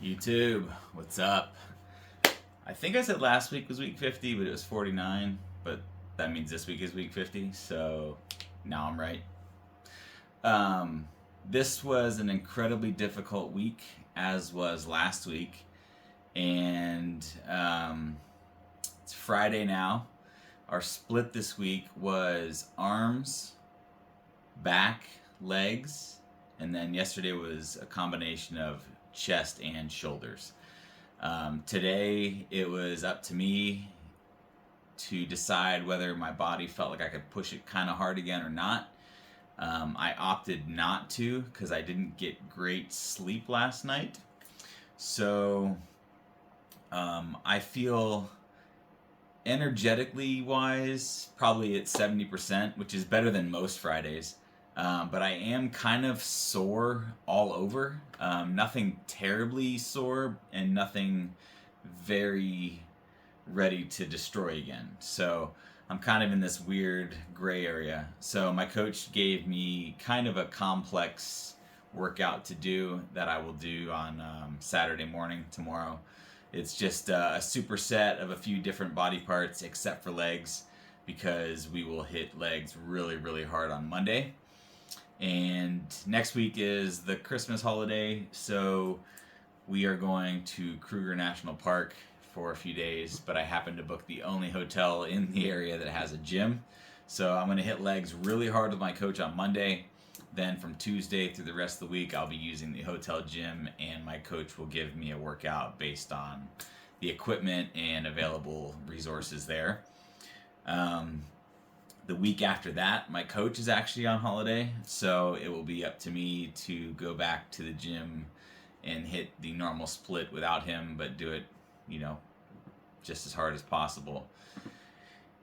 YouTube, what's up? I think I said last week was week 50, but it was 49. But that means this week is week 50, so now I'm right. Um, this was an incredibly difficult week, as was last week. And it's Friday now. Our split this week was arms, back, legs, and then yesterday was a combination of chest and shoulders. Today it was up to me to decide whether my body felt like I could push it kind of hard again or not. I opted not to because I didn't get great sleep last night. So I feel energetically wise probably at 70%, which is better than most Fridays. But I am kind of sore all over. Nothing terribly sore and nothing very ready to destroy again. So I'm kind of in this weird gray area. So my coach gave me kind of a complex workout to do that I will do on Saturday morning tomorrow. It's just a superset of a few different body parts except for legs, because we will hit legs really, really hard on Monday. And next week is the Christmas holiday, so we are going to Kruger National Park for a few days, but I happen to book the only hotel in the area that has a gym. So I'm going to hit legs really hard with my coach on Monday. Then from Tuesday through the rest of the week, I'll be using the hotel gym, and my coach will give me a workout based on the equipment and available resources there. The week after that, my coach is actually on holiday, so it will be up to me to go back to the gym and hit the normal split without him, but do it, just as hard as possible.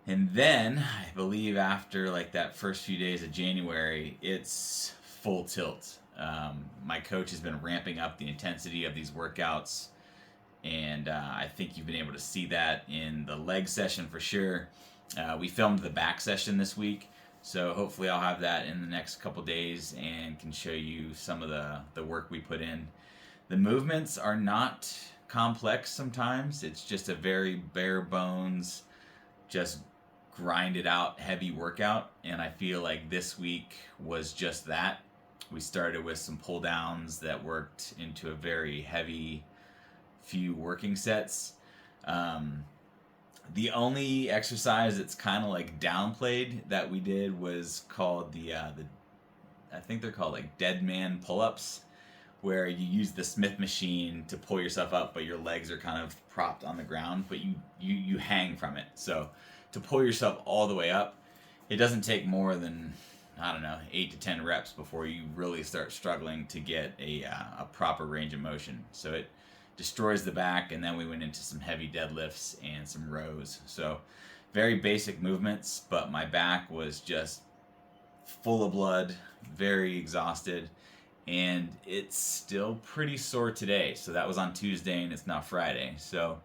And then, I believe after like that first few days of January, it's full tilt. My coach has been ramping up the intensity of these workouts, and I think you've been able to see that in the leg session for sure. We filmed the back session this week, so hopefully I'll have that in the next couple days and can show you some of the work we put in. The movements are not complex sometimes. It's just a very bare bones, just grinded out heavy workout, and I feel like this week was just that. We started with some pull downs that worked into a very heavy few working sets. The only exercise that's kind of like downplayed that we did was called the I think they're called like dead man pull-ups, where you use the Smith machine to pull yourself up, but your legs are kind of propped on the ground, but you hang from it. So to pull yourself all the way up, it doesn't take more than, I don't know, 8 to 10 reps before you really start struggling to get a proper range of motion. So it destroys the back, and then we went into some heavy deadlifts and some rows. So very basic movements, but my back was just full of blood, very exhausted, and it's still pretty sore today. So that was on Tuesday, and it's now Friday. So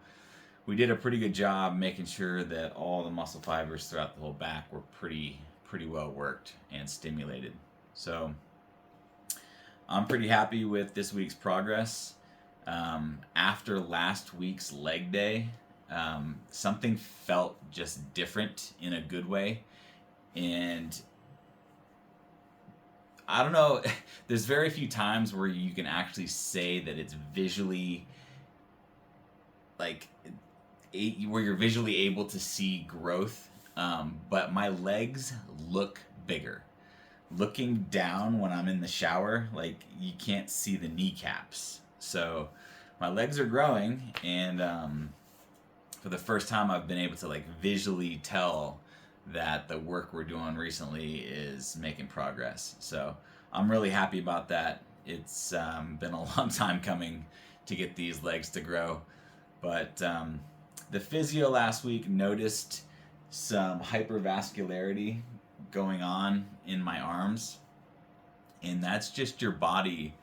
we did a pretty good job making sure that all the muscle fibers throughout the whole back were pretty well worked and stimulated. So I'm pretty happy with this week's progress. After last week's leg day, something felt just different in a good way. And I don't know, there's very few times where you can actually say that it's visually, like, where you're visually able to see growth. But my legs look bigger. Looking down when I'm in the shower, like, you can't see the kneecaps. So my legs are growing, and for the first time I've been able to like visually tell that the work we're doing recently is making progress. So I'm really happy about that. It's been a long time coming to get these legs to grow. But the physio last week noticed some hypervascularity going on in my arms, and that's just your body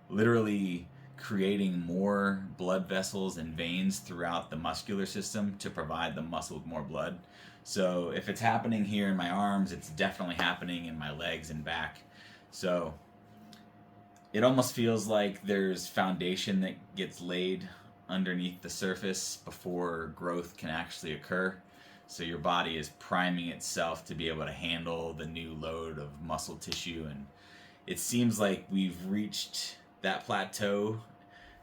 literally creating more blood vessels and veins throughout the muscular system to provide the muscle with more blood. So if it's happening here in my arms, it's definitely happening in my legs and back. So it almost feels like there's foundation that gets laid underneath the surface before growth can actually occur. So your body is priming itself to be able to handle the new load of muscle tissue, and it seems like we've reached that plateau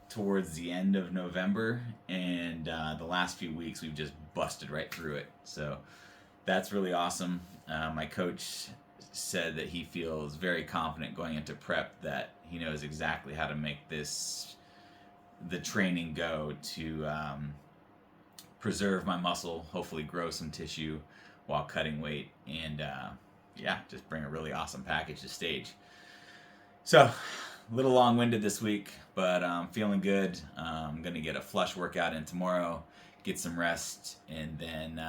towards the end of November, and the last few weeks we've just busted right through it. So that's really awesome. My coach said that he feels very confident going into prep, that he knows exactly how to make the training go to preserve my muscle, hopefully grow some tissue while cutting weight, and yeah, just bring a really awesome package to stage. So, a little long-winded this week, but I'm feeling good. I'm going to get a flush workout in tomorrow, get some rest, and then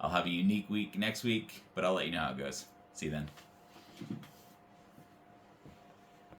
I'll have a unique week next week, but I'll let you know how it goes. See you then.